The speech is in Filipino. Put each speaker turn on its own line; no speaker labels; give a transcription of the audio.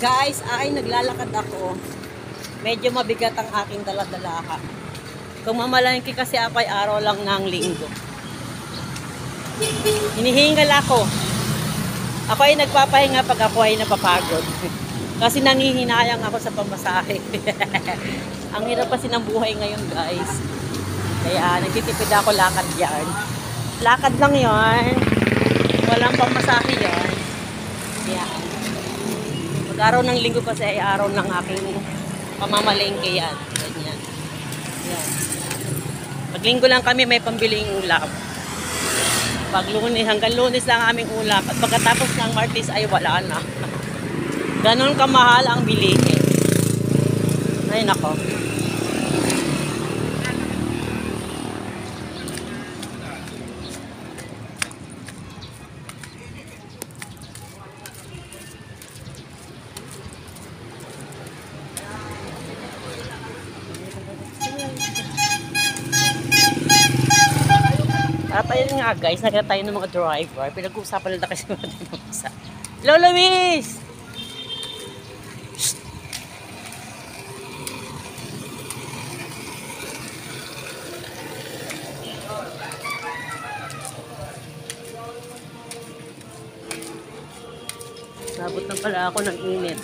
Guys, ay naglalakad ako. Medyo mabigat ang aking daladalaha. Kung mamalangki kasi ako ay araw lang ng linggo. Hinihingal ako. Ako ay nagpapahinga pag ako ay napapagod. Kasi nangihinayang ako sa pamasahe. Ang hirap kasi ng buhay ngayon, guys. Kaya nagtitipid ako lakad yan. Lakad lang yan. Walang pamasahe yan. Yan. Pag-araw ng linggo kasi ay araw ng aking pamamalengke yan. Ganyan. Yan. Pag linggo lang kami may pambiling ulam. Pag Lunes, hanggang Lunes lang aming ulam. At pagkatapos ng Martes ay wala na. Ganon kamahal ang bilihin. Ay nako. At ayun nga guys, nakita tayo ng mga driver. Pinag-uusapan nila kasi mga dinamasa. Hello, Luis! Shhh! Sabot na pala ako ng init.